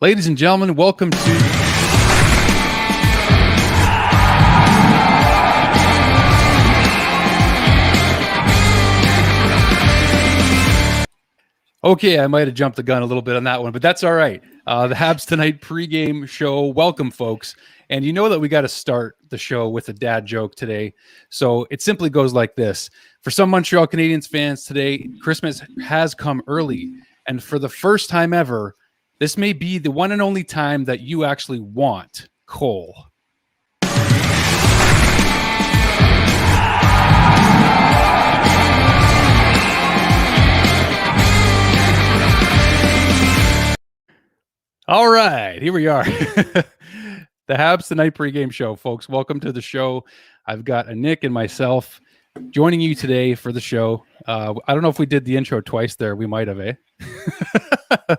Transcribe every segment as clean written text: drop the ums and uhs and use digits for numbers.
Ladies and gentlemen, welcome to Okay, I might have jumped the gun a little bit on that one, but that's all right. The Habs Tonight pregame show. Welcome, folks. And you know that we got to start the show with a dad joke today. So it simply goes like this. For some Montreal Canadiens fans today, Christmas has come early. And for the first time ever, this may be the one and only time that you actually want Cole. All right, here we are. The Habs Tonight pregame show, folks. Welcome to the show. I've got Annik and myself joining you today for the show. I don't know if we did the intro twice there. We might have, eh?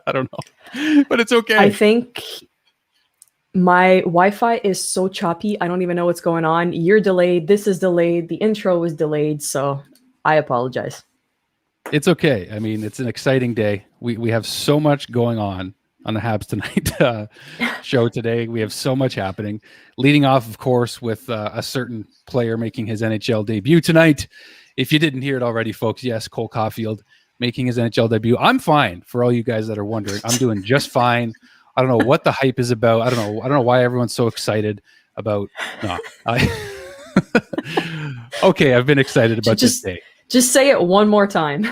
I don't know, but it's okay. I think my Wi-Fi is so choppy. I don't even know what's going on. You're delayed. This is delayed. The intro is delayed. So I apologize. It's okay. I mean, it's an exciting day. We have so much going on the Habs Tonight show today. We have so much happening. Leading off, of course, with a certain player making his NHL debut tonight. If you didn't hear it already, folks, yes, Cole Caufield making his NHL debut. I'm fine, for all you guys that are wondering. I'm doing just fine. I don't know what the hype is about. I don't know why everyone's so excited about. No, okay, I've been excited about this day. Just say it one more time.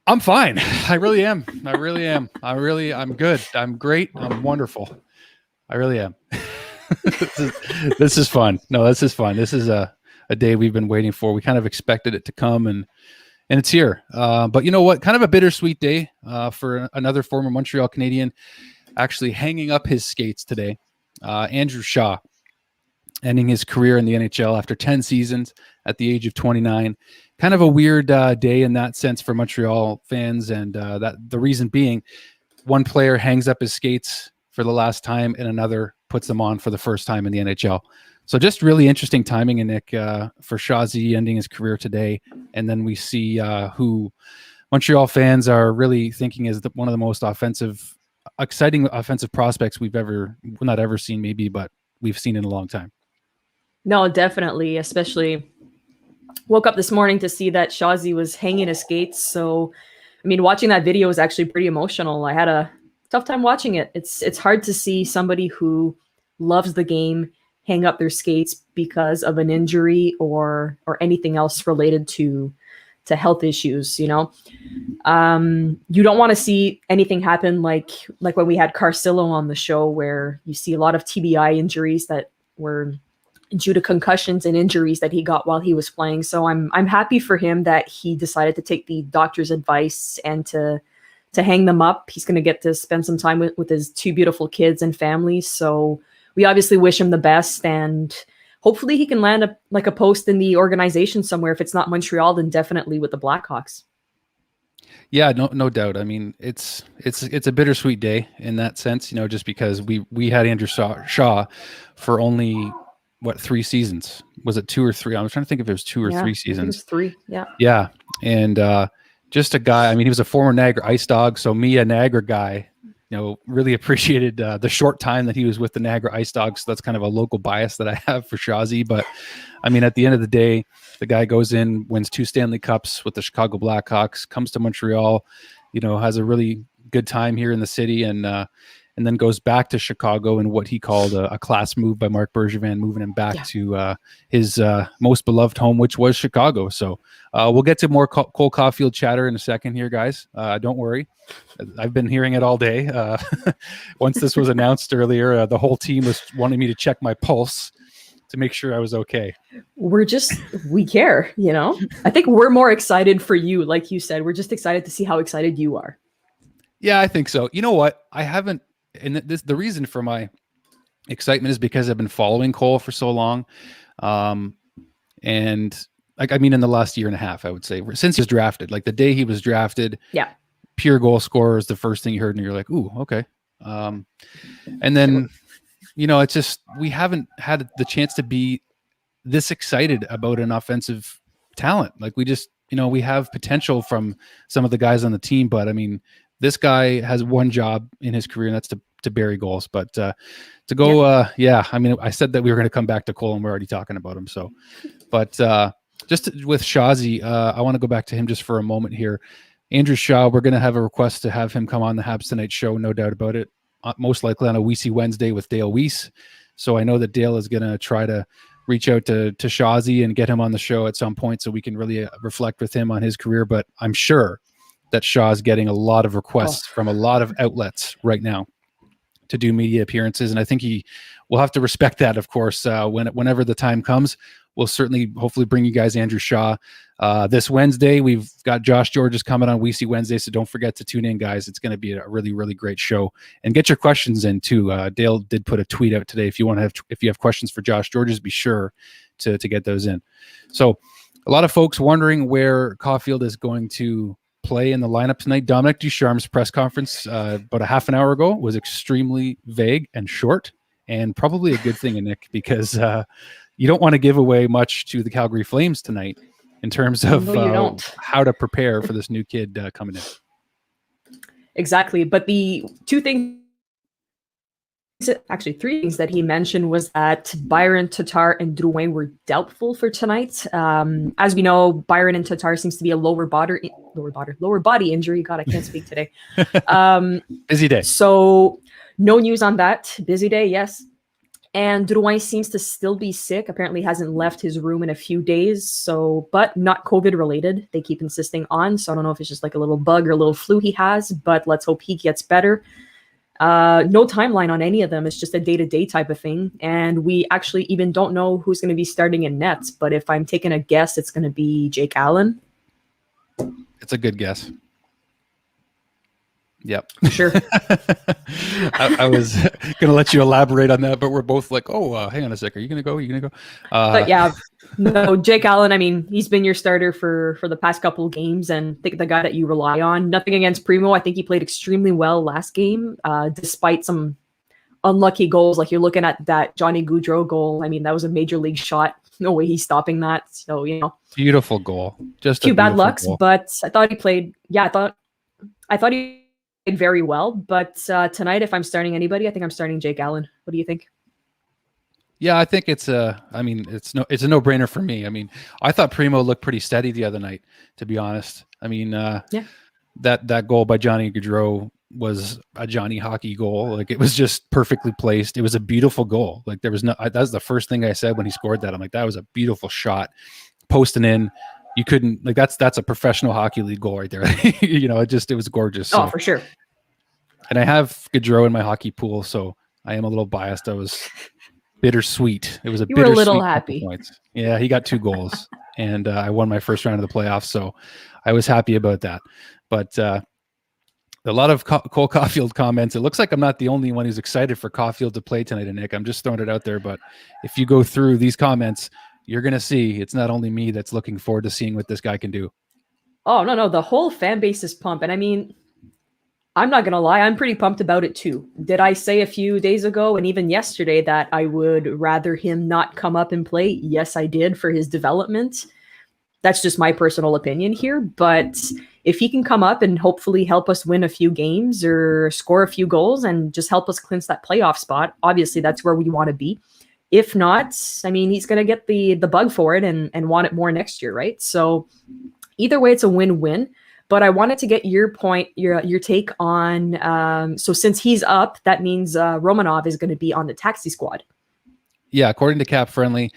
I'm fine. I really am. I'm good. I'm great. I'm wonderful. I really am. This is fun. No, this is fun. This is a day we've been waiting for. We kind of expected it to come, and it's here. But you know what? Kind of a bittersweet day for another former Montreal Canadien actually hanging up his skates today. Andrew Shaw ending his career in the NHL after 10 seasons at the age of 29. Kind of a weird day in that sense for Montreal fans, and that the reason being, one player hangs up his skates for the last time, and another puts them on for the first time in the NHL. So just really interesting timing, Annik, for Shazi ending his career today, and then we see who Montreal fans are really thinking is one of the most exciting offensive prospects we've not ever seen, maybe, but we've seen in a long time. No, definitely, especially. Woke up this morning to see that Shazi was hanging his skates. So, I mean, watching that video was actually pretty emotional. I had a tough time watching it. It's hard to see somebody who loves the game hang up their skates because of an injury or anything else related to health issues. You know, you don't want to see anything happen like when we had Carcillo on the show, where you see a lot of TBI injuries that were due to concussions and injuries that he got while he was playing. So I'm happy for him that he decided to take the doctor's advice and to hang them up. He's going to get to spend some time with his two beautiful kids and family. So we obviously wish him the best, and hopefully he can land a post in the organization somewhere. If it's not Montreal, then definitely with the Blackhawks. Yeah, no doubt. I mean, it's a bittersweet day in that sense, you know, just because we had Andrew Shaw for only 3 seasons? Was it 2 or 3? I was trying to think if it was 2 or 3 seasons. It was 3. Yeah. Yeah. And just a guy, I mean, he was a former Niagara Ice Dog. So me, a Niagara guy, you know, really appreciated the short time that he was with the Niagara Ice Dogs. So that's kind of a local bias that I have for Shazi. But I mean, at the end of the day, the guy goes in, wins 2 Stanley Cups with the Chicago Blackhawks, comes to Montreal, you know, has a really good time here in the city, and then goes back to Chicago in what he called a class move by Marc Bergevin, moving him back to his most beloved home, which was Chicago. So we'll get to more Cole Caufield chatter in a second here, guys. Don't worry. I've been hearing it all day. Once this was announced earlier, the whole team was wanting me to check my pulse to make sure I was okay. We care, you know? I think we're more excited for you. Like you said, we're just excited to see how excited you are. Yeah, I think so. You know what? And the reason for my excitement is because I've been following Cole for so long. And I mean, in the last year and a half, I would say, since he was drafted, like the day he was drafted, pure goal scorer is the first thing you heard, and you're like, ooh, okay. And then, you know, it's just, we haven't had the chance to be this excited about an offensive talent. Like we just, you know, we have potential from some of the guys on the team, but I mean, this guy has one job in his career, and that's to bury goals. But to go, yeah, I mean, I said that we were going to come back to Cole, and we're already talking about him. So, but with Shazi, I want to go back to him just for a moment here. Andrew Shaw, we're going to have a request to have him come on the Habs Tonight show, no doubt about it. Most likely on a Weesey Wednesday with Dale Weiss. So I know that Dale is going to try to reach out to Shazi and get him on the show at some point so we can really reflect with him on his career. But I'm sure that Shaw's getting a lot of requests from a lot of outlets right now to do media appearances. And I think he will have to respect that, of course, whenever the time comes. We'll certainly hopefully bring you guys Andrew Shaw. This Wednesday, we've got Josh Georges coming on Weesey Wednesday, so don't forget to tune in, guys. It's going to be a really, really great show. And get your questions in, too. Dale did put a tweet out today. If you have questions for Josh Georges, be sure to get those in. So a lot of folks wondering where Caufield is going to play in the lineup tonight. Dominic Ducharme's press conference about a half an hour ago was extremely vague and short, and probably a good thing, Nick, because you don't want to give away much to the Calgary Flames tonight in terms of how to prepare for this new kid coming in. Exactly. But the three things that he mentioned was that Byron, Tatar, and Drouin were doubtful for tonight. As we know, Byron and Tatar seems to be a lower body injury. God, I can't speak today. Busy day. So no news on that. Busy day, yes. And Drouin seems to still be sick. Apparently hasn't left his room in a few days. So, but not COVID related. They keep insisting on. So I don't know if it's just like a little bug or a little flu he has, but let's hope he gets better. No timeline on any of them. It's just a day-to-day type of thing. And we actually even don't know who's going to be starting in nets. But if I'm taking a guess, it's going to be Jake Allen. It's a good guess. Yep. Sure. I was going to let you elaborate on that, but we're both like, hang on a sec. Are you going to go? Are you going to go? But yeah, no, Jake Allen, I mean, he's been your starter for the past couple of games and think the guy that you rely on. Nothing against Primo. I think he played extremely well last game, despite some unlucky goals. Like you're looking at that Johnny Gaudreau goal. I mean, that was a major league shot. No way he's stopping that. So, beautiful goal. Just a few bad lucks, but I thought he played. Yeah, I thought he very well, but tonight, if I'm starting anybody, I think I'm starting Jake Allen. What do you think? Yeah, I think it's a no-brainer for me. I mean, I thought Primo looked pretty steady the other night, to be honest. I mean, that goal by Johnny Gaudreau was a Johnny hockey goal. Like it was just perfectly placed. It was a beautiful goal. Like that was the first thing I said when he scored that. I'm like, that was a beautiful shot, posting in. You couldn't that's a professional hockey league goal right there. It was gorgeous. Oh, for sure. And I have Gaudreau in my hockey pool, so I am a little biased. I was bittersweet. It was a bittersweet. You were a little happy. Points. Yeah, he got 2 goals, and I won my first round of the playoffs, so I was happy about that. But a lot of Cole Caufield comments. It looks like I'm not the only one who's excited for Caufield to play tonight, Nick. I'm just throwing it out there, but if you go through these comments, you're going to see it's not only me that's looking forward to seeing what this guy can do. Oh, no. The whole fan base is pumped. And I mean, I'm not going to lie. I'm pretty pumped about it too. Did I say a few days ago and even yesterday that I would rather him not come up and play? Yes, I did, for his development. That's just my personal opinion here. But if he can come up and hopefully help us win a few games or score a few goals and just help us clinch that playoff spot, obviously that's where we want to be. If not, I mean, he's going to get the bug for it and want it more next year, right? So either way, it's a win-win. But I wanted to get your point, your take on, so since he's up, that means Romanov is going to be on the taxi squad. Yeah, according to Cap Friendly,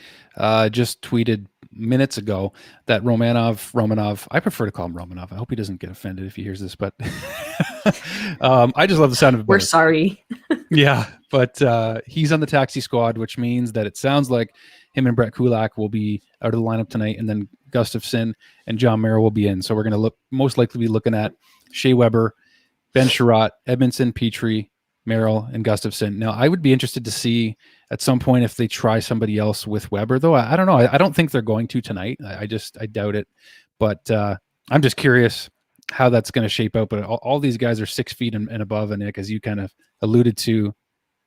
just tweeted minutes ago that Romanov, I prefer to call him Romanov. I hope he doesn't get offended if he hears this, but I just love the sound of it. We're sorry. Yeah, but he's on the taxi squad, which means that it sounds like him and Brett Kulak will be out of the lineup tonight, and then Gustafsson and John Merrill will be in. So we're going to most likely be looking at Shea Weber, Ben Sherratt, Edmondson, Petrie, Merrill, and Gustafsson. Now, I would be interested to see at some point if they try somebody else with Weber, though. I don't know. I don't think they're going to tonight. I doubt it. But I'm just curious how that's going to shape out. But all these guys are 6 feet and above, and Nick, as you kind of alluded to,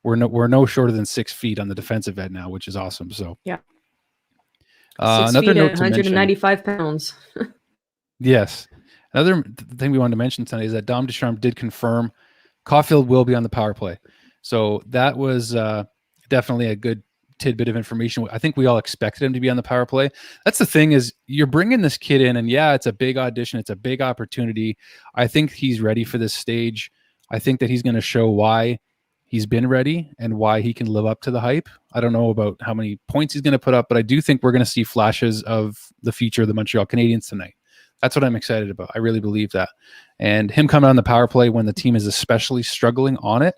we're no shorter than 6 feet on the defensive end now, which is awesome. So yeah, 6 feet and 195 pounds. Yes. Another thing we wanted to mention tonight is that Dom Ducharme did confirm Caufield will be on the power play. So that was definitely a good tidbit of information. I think we all expected him to be on the power play. That's the thing, is you're bringing this kid in, and yeah, it's a big audition. It's a big opportunity. I think he's ready for this stage. I think that he's going to show why he's been ready and why he can live up to the hype. I don't know about how many points he's going to put up, but I do think we're going to see flashes of the future of the Montreal Canadiens tonight. That's what I'm excited about. I really believe that. And him coming on the power play when the team is especially struggling on it.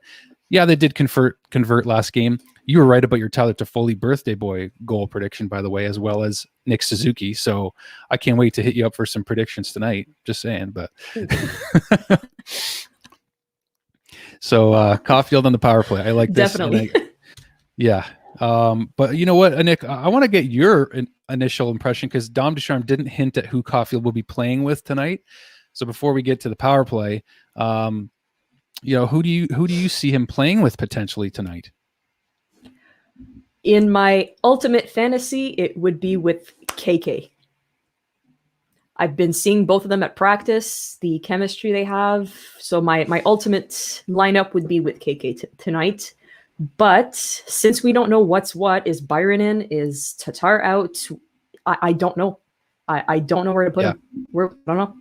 Yeah, they did convert last game. You were right about your Tyler Toffoli birthday boy goal prediction, by the way, as well as Nick Suzuki. So I can't wait to hit you up for some predictions tonight. Just saying, but so Caufield on the power play. I like this. Definitely. Yeah. But you know what, Nick, I want to get your initial impression, because Dom Ducharme didn't hint at who Caufield will be playing with tonight. So before we get to the power play, who do you see him playing with potentially tonight? In my ultimate fantasy, it would be with KK. I've been seeing both of them at practice, the chemistry they have. So my ultimate lineup would be with KK tonight. But since we don't know what's what, is Byron in? Is Tatar out? I don't know. I don't know where to put him. I don't know.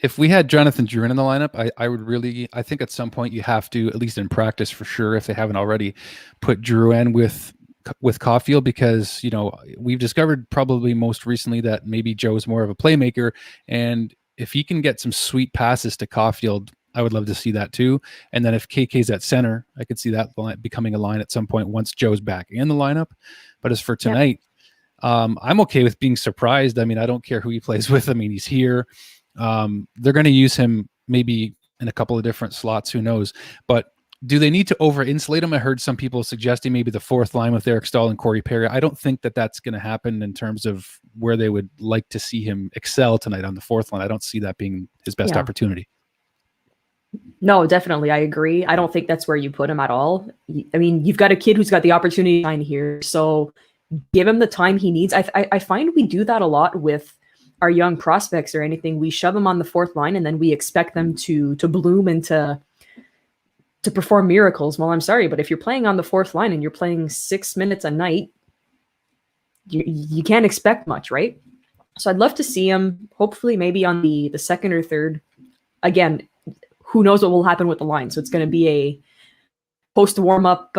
If we had Jonathan Drouin in the lineup, I think at some point you have to, at least in practice for sure, if they haven't already, put Drouin with Caufield, because we've discovered probably most recently that maybe Joe's more of a playmaker, and if he can get some sweet passes to Caufield, I would love to see that too. And then if KK's at center, I could see that becoming a line at some point once Joe's back in the lineup. But as for tonight, I'm okay with being surprised. I mean, I don't care who he plays with. I mean, he's here. They're going to use him maybe in a couple of different slots, who knows, but do they need to over insulate him? I heard some people suggesting maybe the fourth line with Eric Stahl and Corey Perry. I don't think that that's going to happen in terms of where they would like to see him excel tonight on the fourth line. I don't see that being his best opportunity. No, definitely. I agree. I don't think that's where you put him at all. I mean, you've got a kid who's got the opportunity to shine here, so give him the time he needs. I find we do that a lot with our young prospects or anything. We shove them on the fourth line and then we expect them to bloom and to perform miracles. Well, I'm sorry, but if you're playing on the fourth line and you're playing 6 minutes a night, you can't expect much, right? So I'd love to see him, hopefully maybe on the second or third. Again, who knows what will happen with the line. So it's going to be a post-warm-up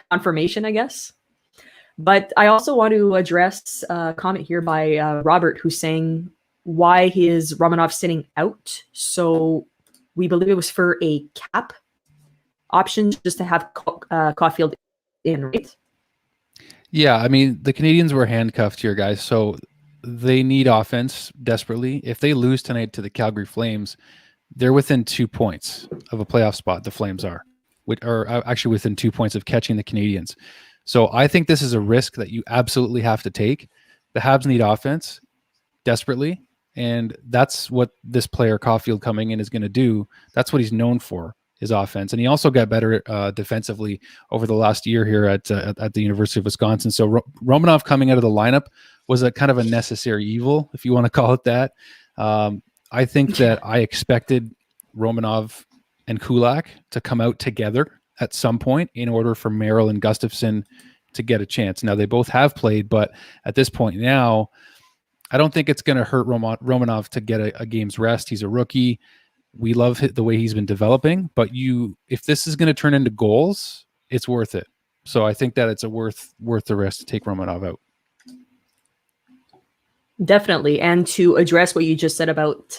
confirmation, I guess. But I also want to address a comment here by Robert, who's saying, why is Romanov sitting out? So we believe it was for a cap option, just to have Caufield in, right? Yeah, I mean, the Canadiens were handcuffed here, guys, so they need offense desperately. If they lose tonight to the Calgary Flames, they're within 2 points of a playoff spot, the Flames are, or actually within 2 points of catching the Canadiens. So I think this is a risk that you absolutely have to take. The Habs need offense desperately, and that's what this player Caufield coming in is going to do. That's what he's known for, is offense. And he also got better defensively over the last year here at the University of Wisconsin. So Romanov coming out of the lineup was a kind of a necessary evil, if you want to call it that. I think that I expected Romanov and Kulak to come out together at some point in order for Merrill and Gustafsson to get a chance. Now, they both have played, but at this point now, I don't think it's going to hurt Romanov to get a game's rest. He's a rookie. We love the way he's been developing, but if this is going to turn into goals, it's worth it. So I think that it's worth the risk to take Romanov out. Definitely. And to address what you just said about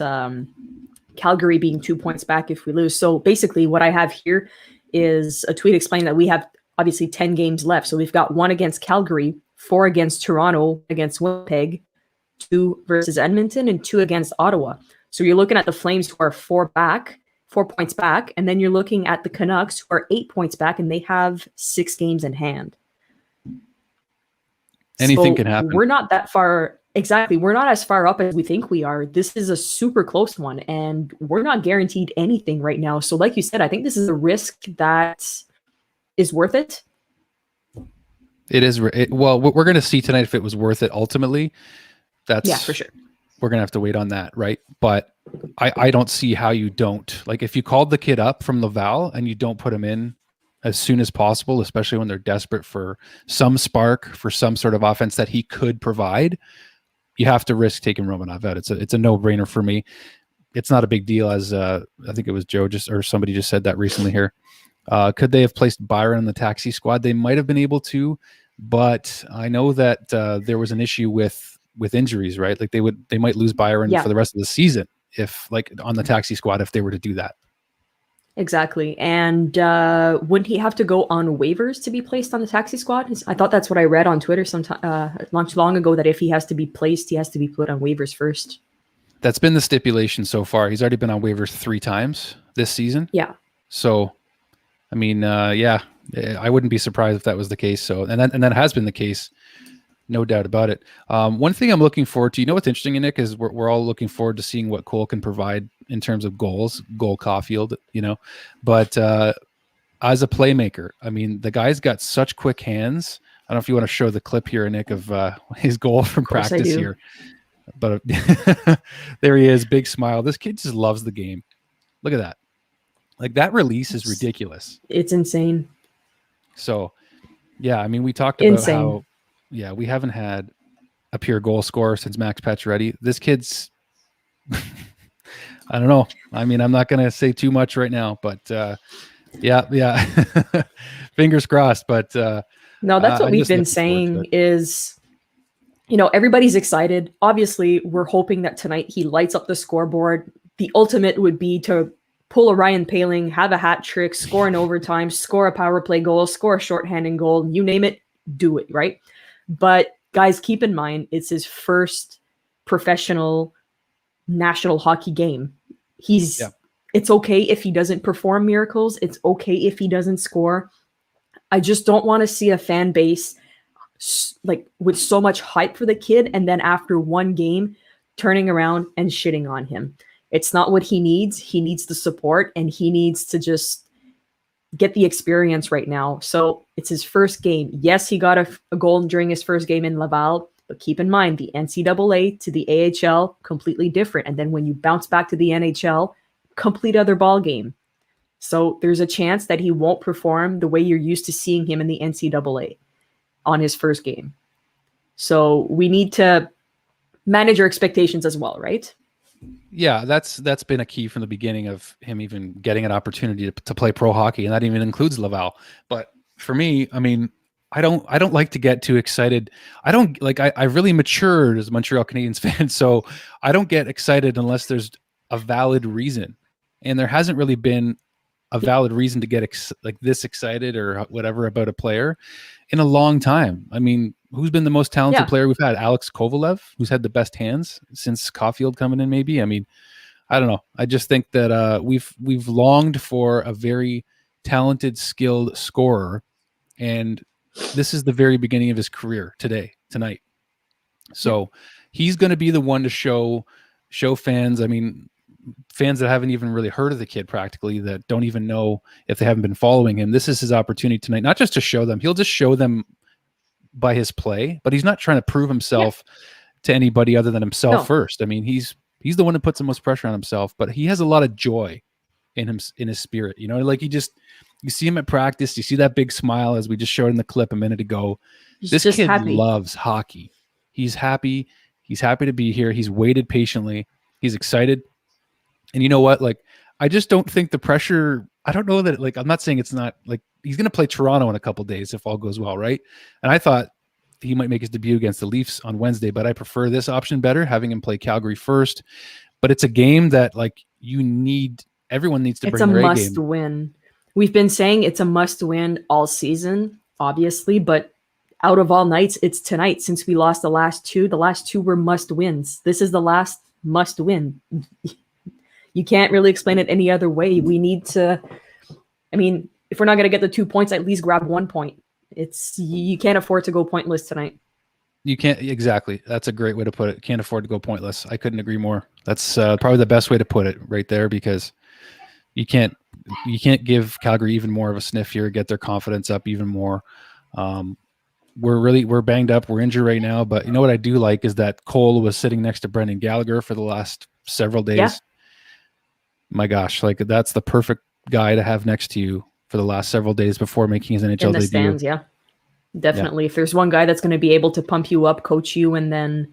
Calgary being 2 points back if we lose. So basically what I have here is a tweet explaining that we have obviously 10 games left. So we've got 1 against Calgary, 4 against Toronto, against Winnipeg, 2 versus Edmonton, and 2 against Ottawa. So you're looking at the Flames, who are 4 points back, and then you're looking at the Canucks, who are 8 points back, and they have 6 games in hand. Anything can happen. We're not that far. Exactly. We're not as far up as we think we are. This is a super close one, and we're not guaranteed anything right now. So like you said, I think this is a risk that is worth it. It is. Well, we're going to see tonight if it was worth it ultimately. Yeah, for sure. we're going to have to wait on that. Right. But I don't see how you don't, like, if you called the kid up from Laval and you don't put him in as soon as possible, especially when they're desperate for some spark, for some sort of offense that he could provide, you have to risk taking Romanov out. It's a no-brainer for me. It's not a big deal, as I think it was Joe or somebody just said that recently here. Could they have placed Byron in the taxi squad? They might have been able to, but I know that there was an issue with injuries, right? Like they might lose Byron for the rest of the season if, like, on the taxi squad, if they were to do that. Exactly. And wouldn't he have to go on waivers to be placed on the taxi squad? I thought that's what I read on Twitter not long ago, that if he has to be placed, he has to be put on waivers first. That's been the stipulation so far. He's already been on waivers 3 times this season. Yeah. So, I mean, I wouldn't be surprised if that was the case. So, and that has been the case, no doubt about it. One thing I'm looking forward to, what's interesting, Nick, is we're all looking forward to seeing what Cole can provide in terms of goal Caufield, but as a playmaker, I mean, the guy's got such quick hands. I don't know if you want to show the clip here, Nick, of his goal from practice here, but there he is, big smile. This kid just loves the game. Look at that. Like, that release is ridiculous. It's insane. So, yeah, I mean, we talked about how, we haven't had a pure goal scorer since Max Pacioretty. This kid's, I don't know. I mean, I'm not going to say too much right now, but fingers crossed. But no, that's what we've been saying is, everybody's excited. Obviously, we're hoping that tonight he lights up the scoreboard. The ultimate would be to pull a Ryan Poehling, have a hat trick, score in overtime, score a power play goal, score a shorthanded goal, you name it, do it, right? But guys, keep in mind, it's his first professional national hockey game. It's okay if he doesn't perform miracles. It's okay if he doesn't score. I just don't want to see a fan base like with so much hype for the kid, and then after one game turning around and shitting on him. It's not what he needs. He needs the support, and he needs to just get the experience right now. So it's his first game. Yes, he got a goal during his first game in Laval, but keep in mind the NCAA to the AHL, completely different. And then when you bounce back to the NHL, complete other ball game. So there's a chance that he won't perform the way you're used to seeing him in the NCAA on his first game. So we need to manage our expectations as well, right? Yeah, that's been a key from the beginning of him even getting an opportunity to play pro hockey, and that even includes Laval. But for me, I mean, I don't like to get too excited. I really matured as a Montreal Canadiens fan, so I don't get excited unless there's a valid reason. And there hasn't really been a valid reason to get this excited or whatever about a player in a long time. I mean, who's been the most talented player we've had? Alex Kovalev, who's had the best hands since Caufield coming in, maybe. I mean, I don't know. I just think that we've longed for a very talented, skilled scorer, and this is the very beginning of his career tonight. So he's going to be the one to show fans. I mean, fans that haven't even really heard of the kid practically, that don't even know if they haven't been following him. This is his opportunity tonight, not just to show them. He'll just show them by his play, but he's not trying to prove himself to anybody other than himself first. I mean, he's the one that puts the most pressure on himself, but he has a lot of joy in him, in his spirit. Like you see him at practice, you see that big smile as we just showed in the clip a minute ago. This kid loves hockey. He's happy. He's happy to be here. He's waited patiently. He's excited. And you know what? Like, I just don't think the pressure, I don't know that, like, I'm not saying it's not, like, he's going to play Toronto in a couple days if all goes well, right? And I thought he might make his debut against the Leafs on Wednesday, but I prefer this option better, having him play Calgary first. But it's a game that, like, everyone needs to bring their A game. It's a must win. We've been saying it's a must win all season, obviously, but out of all nights, it's tonight. Since we lost the last two were must wins. This is the last must win. You can't really explain it any other way. We need to, I mean, if we're not going to get the 2 points, at least grab 1 point. You can't afford to go pointless tonight. You can't, exactly. That's a great way to put it. Can't afford to go pointless. I couldn't agree more. That's probably the best way to put it right there, because you can't give Calgary even more of a sniff here, get their confidence up even more. we're banged up. We're injured right now. But you know what I do like is that Cole was sitting next to Brendan Gallagher for the last several days. Yeah. My gosh, like that's the perfect guy to have next to you for the last several days before making his NHL In the debut. stands, yeah. Definitely. If there's one guy that's going to be able to pump you up, coach you, and then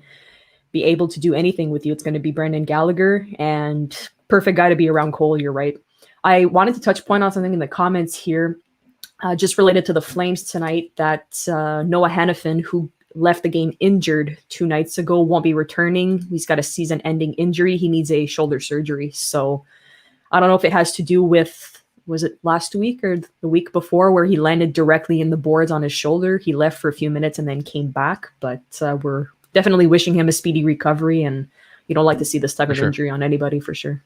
be able to do anything with you, it's going to be Brendan Gallagher, and perfect guy to be around Cole. You're right. I wanted to touch point on something in the comments here, just related to the Flames tonight, that Noah Hannafin, who left the game injured 2 nights ago, won't be returning. He's got a season-ending injury. He needs a shoulder surgery. So I don't know if it has to do with, was it last week or the week before, where he landed directly in the boards on his shoulder. He left for a few minutes and then came back, but we're definitely wishing him a speedy recovery, and you don't like to see this type of injury on anybody, for sure.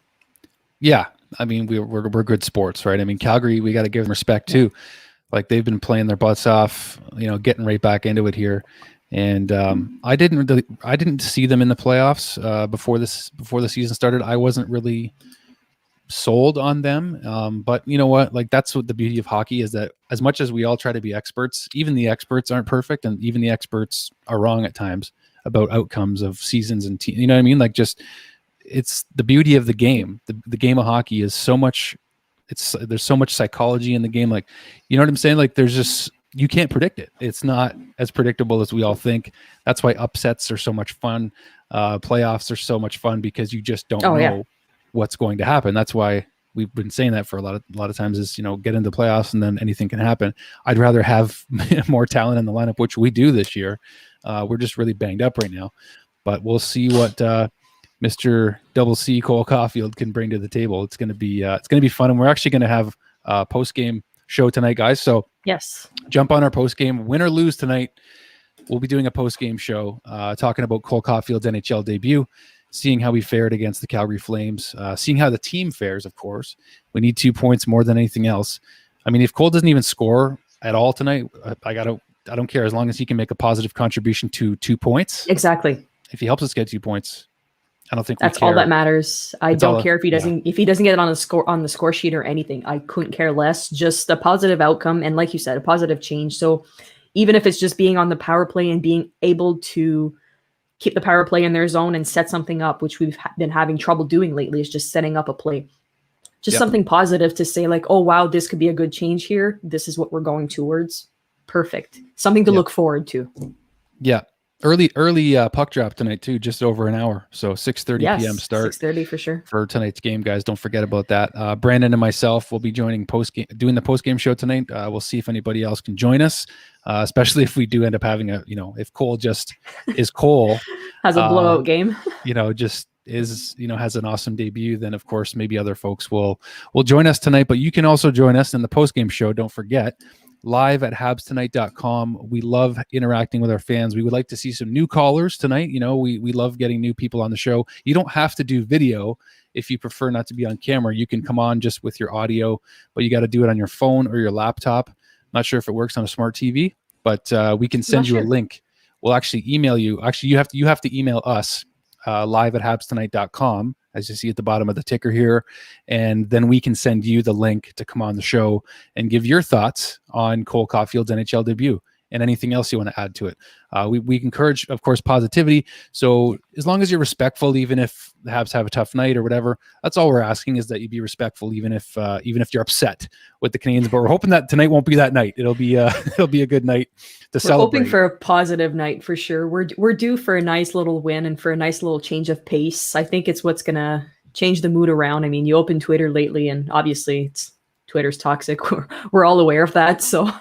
Yeah. I mean, we're good sports, right? I mean, Calgary, we got to give them respect too. Like they've been playing their butts off, getting right back into it here. And I didn't see them in the playoffs before the season started. I wasn't really sold on them. But you know what? Like that's what the beauty of hockey is, that as much as we all try to be experts, even the experts aren't perfect, and even the experts are wrong at times about outcomes of seasons and you know what I mean? Like just it's the beauty of the game. The game of hockey is so much. There's so much psychology in the game. Like, you know what I'm saying? Like there's just, you can't predict it. It's not as predictable as we all think. That's why upsets are so much fun. Playoffs are so much fun because you just don't know what's going to happen. That's why we've been saying that for a lot of times is, get into the playoffs and then anything can happen. I'd rather have more talent in the lineup, which we do this year. We're just really banged up right now, but we'll see what Mr. Double C Cole Caufield can bring to the table. It's going to be fun, and we're actually going to have a post-game show tonight, guys. So yes, jump on our post-game, win or lose tonight. We'll be doing a post-game show talking about Cole Caufield's NHL debut, seeing how we fared against the Calgary Flames, seeing how the team fares. Of course, we need 2 points more than anything else. I mean, if Cole doesn't even score at all tonight, I don't care, as long as he can make a positive contribution to 2 points. Exactly. If he helps us get 2 points, I don't think that's all that matters. I don't care if he doesn't get it on the score sheet or anything. I couldn't care less. Just a positive outcome, and like you said, a positive change. So even if it's just being on the power play and being able to keep the power play in their zone and set something up, which we've been having trouble doing lately, is just setting up a play. Just something positive to say, like, oh wow, this could be a good change here. This is what we're going towards. Perfect. Something to look forward to. Yeah. Early puck drop tonight too, just over an hour. So 6:30 p.m. start. 6:30 for sure. For tonight's game, guys. Don't forget about that. Brandon and myself will be doing the post-game show tonight. We'll see if anybody else can join us, especially if we do end up having if Cole just is Cole. Has a blowout game. Just is, has an awesome debut, then of course maybe other folks will join us tonight. But you can also join us in the post-game show. Don't forget, live at habstonight.com. We love interacting with our fans. We would like to see some new callers tonight. We love getting new people on the show. You don't have to do video if you prefer not to be on camera. You can come on just with your audio, but you got to do it on your phone or your laptop. Not sure if it works on a smart TV, but we can send you a link. We'll actually email you. Actually, you have to email us live at habstonight.com, as you see at the bottom of the ticker here. And then we can send you the link to come on the show and give your thoughts on Cole Caufield's NHL debut and anything else you want to add to it. We encourage, of course, positivity. So as long as you're respectful, even if the Habs have a tough night or whatever, that's all we're asking, is that you be respectful, even if you're upset with the Canadiens. But we're hoping that tonight won't be that night. It'll be a good night to celebrate. Hoping for a positive night for sure. We're due for a nice little win and for a nice little change of pace. I think it's what's gonna change the mood around. I mean, you open Twitter lately, and obviously Twitter's toxic. We're all aware of that. So.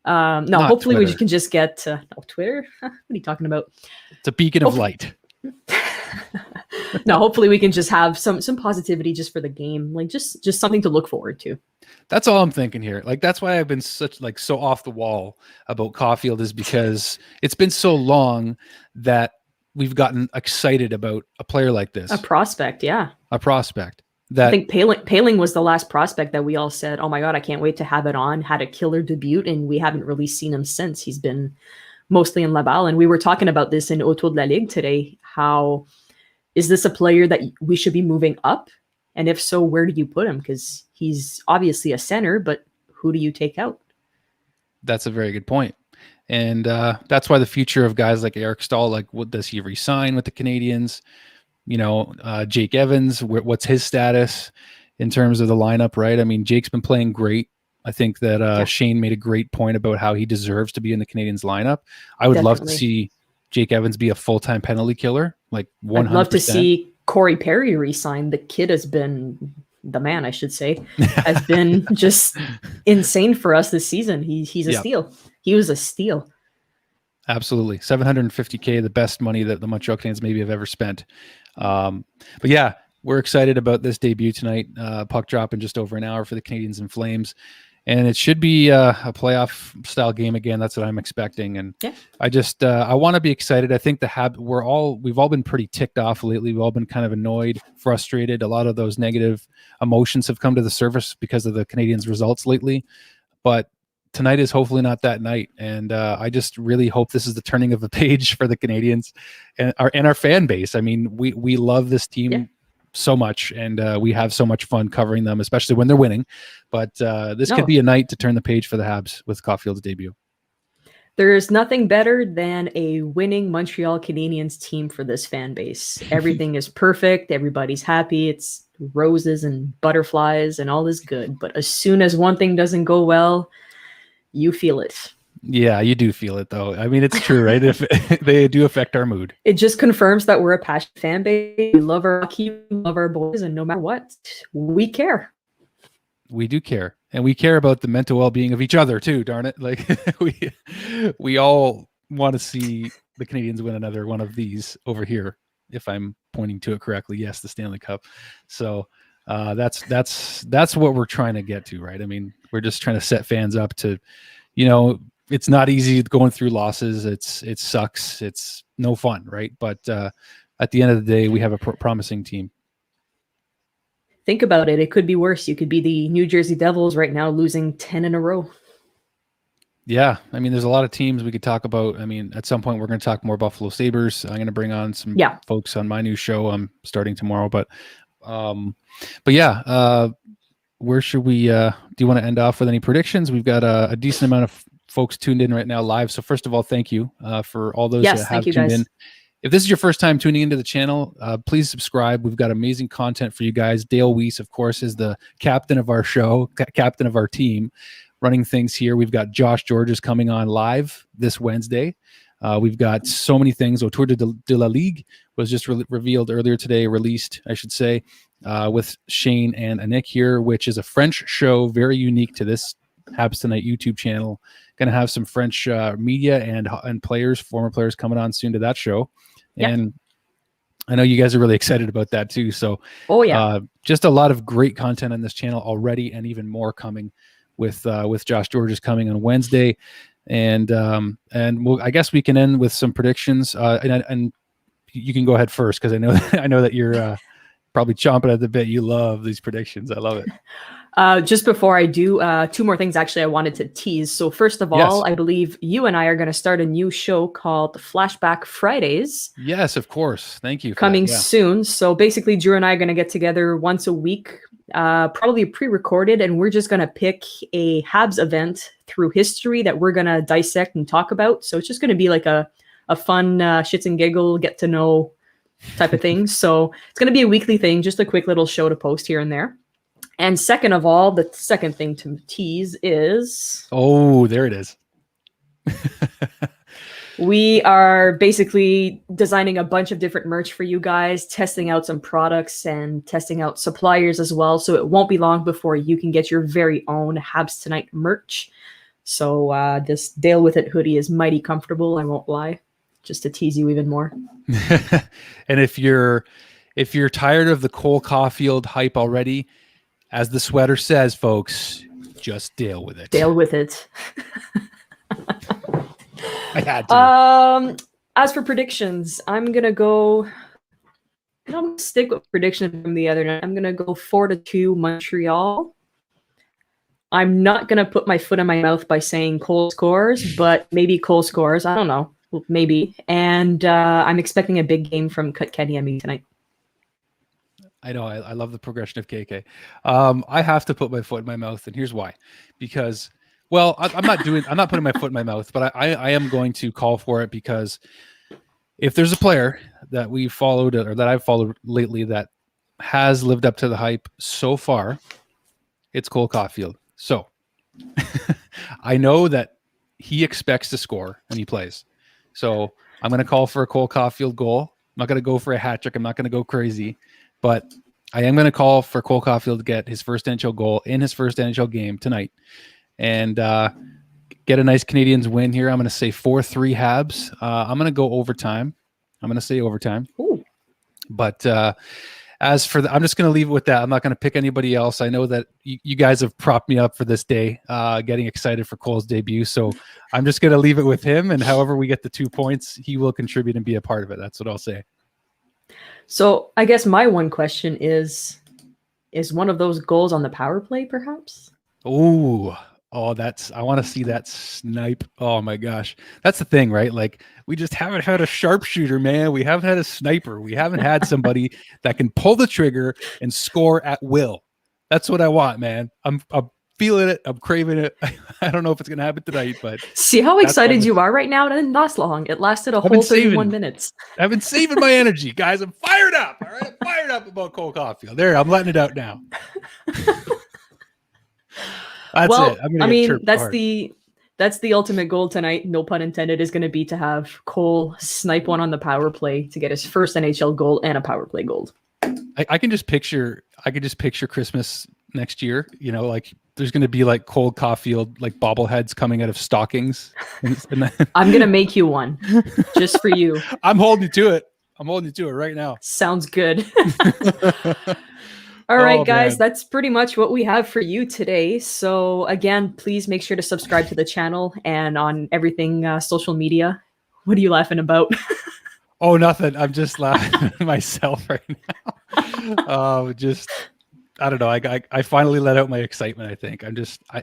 Hopefully Twitter. We can just get Twitter. What are you talking about? It's a beacon of light. No, hopefully we can just have some positivity just for the game, like just something to look forward to. That's all I'm thinking here. Like that's why I've been so off the wall about Caufield, is because it's been so long that we've gotten excited about a player like this. A prospect, yeah. A prospect. I think Paling was the last prospect that we all said, oh my God, I can't wait to have it on. Had a killer debut, and we haven't really seen him since. He's been mostly in Laval. And we were talking about this in Autour de la Ligue today. How is this a player that we should be moving up? And if so, where do you put him? Because he's obviously a center, but who do you take out? That's a very good point. And that's why the future of guys like Eric Stahl, like, what does he resign with the Canadiens? Jake Evans, what's his status in terms of the lineup, right? I mean, Jake's been playing great. I think that Shane made a great point about how he deserves to be in the Canadiens lineup. I would love to see Jake Evans be a full-time penalty killer, like 100%. I'd love to see Corey Perry resign. The kid has been the man, I should say, has been just insane for us this season. He's a steal. He was a steal. Absolutely. $750K, the best money that the Montreal Canadiens maybe have ever spent. But yeah, we're excited about this debut tonight. Puck drop in just over an hour for the Canadiens and Flames. And it should be a playoff style game again. That's what I'm expecting. And I want to be excited. I think we've all been pretty ticked off lately. We've all been kind of annoyed, frustrated. A lot of those negative emotions have come to the surface because of the Canadiens' results lately. But tonight is hopefully not that night. And I just really hope this is the turning of the page for the Canadiens and our fan base. I mean, we love this team so much, and we have so much fun covering them, especially when they're winning. But this could be a night to turn the page for the Habs with Caufield's debut. There's nothing better than a winning Montreal Canadiens team for this fan base. Everything is perfect. Everybody's happy. It's roses and butterflies and all is good. But as soon as one thing doesn't go well, you feel it. Yeah, you do feel it, though. I mean, it's true, right? If they do affect our mood. It just confirms that we're a passionate fan base. We love our hockey, we love our boys, and no matter what, we care. We do care. And we care about the mental well-being of each other, too, darn it. Like, we all want to see the Canadiens win another one of these over here, if I'm pointing to it correctly. Yes, the Stanley Cup. So that's what we're trying to get to, right? I mean, we're just trying to set fans up to, it's not easy going through losses. It sucks. It's no fun, right? But at the end of the day, we have a promising team. Think about it. It could be worse. You could be the New Jersey Devils right now, losing 10 in a row. Yeah. I mean, there's a lot of teams we could talk about. I mean, at some point, we're going to talk more Buffalo Sabres. I'm going to bring on some folks on my new show. I'm starting tomorrow. But yeah, where should we do you want to end off with any predictions? We've got a decent amount of folks tuned in right now live. So first of all, thank you for all those that have tuned in. If this is your first time tuning into the channel, please subscribe. We've got amazing content for you guys. Dale Weiss, of course, is the captain of our show, captain of our team, running things here. We've got Josh Georges coming on live this Wednesday. We've got so many things. Autour de la Ligue was just revealed earlier today, released, I should say, with Shane and Annik here, which is a French show, very unique to this Habs Tonight YouTube channel. Going to have some French media and players, former players, coming on soon to that show. And I know you guys are really excited about that too. So just a lot of great content on this channel already, and even more coming with Josh Georges coming on Wednesday. And I guess we can end with some predictions. And you can go ahead first, because I know that you're probably chomping at the bit. You love these predictions. I love it. Just before I do, two more things actually I wanted to tease. So first of all, I believe you and I are going to start a new show called Flashback Fridays. Yes, of course. Thank you. Coming soon. So basically, Drew and I are going to get together once a week, probably pre-recorded, and we're just going to pick a Habs event through history that we're going to dissect and talk about. So it's just going to be like a fun shits and giggle, get to know type of thing. So it's going to be a weekly thing, just a quick little show to post here and there. And second of all, the second thing to tease is... Oh, there it is. We are basically designing a bunch of different merch for you guys, testing out some products and testing out suppliers as well. So it won't be long before you can get your very own Habs Tonight merch. So this Dale With It hoodie is mighty comfortable, I won't lie, just to tease you even more. And if you're tired of the Cole Caufield hype already, as the sweater says, folks, just deal with it. Deal with it. I had to. As for predictions, I'm going to go... I don't stick with prediction from the other night. I'm going to go 4-2 Montreal. I'm not going to put my foot in my mouth by saying Cole scores, but maybe Cole scores. I don't know. Maybe. And I'm expecting a big game from Kotkaniemi tonight. I know. I love the progression of KK. I have to put my foot in my mouth, and here's why. Because Well, I'm not putting my foot in my mouth, but I am going to call for it because if there's a player that we followed or that I've followed lately that has lived up to the hype so far, it's Cole Caufield. So I know that he expects to score when he plays. So I'm going to call for a Cole Caufield goal. I'm not going to go for a hat trick. I'm not going to go crazy, but I am going to call for Cole Caufield to get his first NHL goal in his first NHL game tonight and get a nice Canadiens win here. I'm going to say 4-3 Habs. I'm going to go overtime. I'm going to say overtime. Ooh. But as for I'm just going to leave it with that. I'm not going to pick anybody else. I know that you guys have propped me up for this day, getting excited for Cole's debut. So I'm just going to leave it with him. And however we get the 2 points, he will contribute and be a part of it. That's what I'll say. So I guess my one question is one of those goals on the power play, perhaps? Oh, I want to see that snipe. Oh my gosh. That's the thing, right? Like we just haven't had a sharpshooter, man. We haven't had a sniper. We haven't had somebody that can pull the trigger and score at will. That's what I want, man. I'm feeling it. I'm craving it. I don't know if it's going to happen tonight, but see how excited you are right now. It didn't last long. It lasted a whole 31 minutes. I've been saving my energy, guys. I'm fired up. All right. I'm fired up about Cole Caufield. There, I'm letting it out now. That's it. I mean, that's the ultimate goal tonight. No pun intended. Is going to be to have Cole snipe one on the power play to get his first NHL goal and a power play goal. I can just picture Christmas next year. You know, like there's going to be like Cole Caufield like bobbleheads coming out of stockings. I'm going to make you one just for you. I'm holding you to it. I'm holding you to it right now. Sounds good. All right, guys, that's pretty much what we have for you today. So again, please make sure to subscribe to the channel and on everything social media. What are you laughing about? Oh, nothing. I'm just laughing at myself right now. I don't know. I finally let out my excitement. I think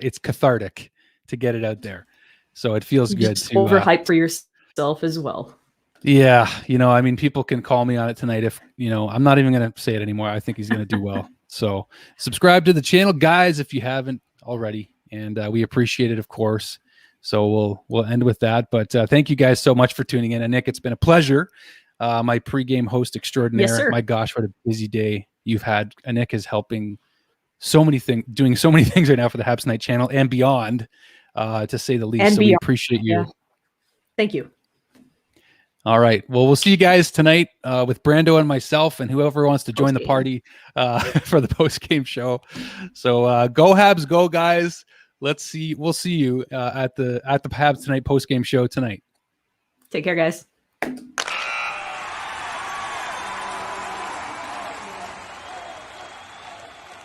it's cathartic to get it out there. So it feels good to overhype for yourself as well. Yeah. You know, I mean, people can call me on it tonight. If, you know, I'm not even going to say it anymore. I think he's going to do well. So subscribe to the channel, guys, if you haven't already. And we appreciate it, of course. So we'll end with that. But thank you guys so much for tuning in. And Nick, it's been a pleasure. My pregame host extraordinaire. Yes, sir. My gosh, what a busy day you've had. Nick is helping so many things, doing so many things right now for the Habs Night channel and beyond, to say the least. And so beyond. We appreciate you. Yeah. Thank you. All right. Well, we'll see you guys tonight with Brando and myself and whoever wants to join the party for the post-game show. So go Habs, go guys. Let's see. We'll see you at the Habs Tonight post-game show tonight. Take care, guys.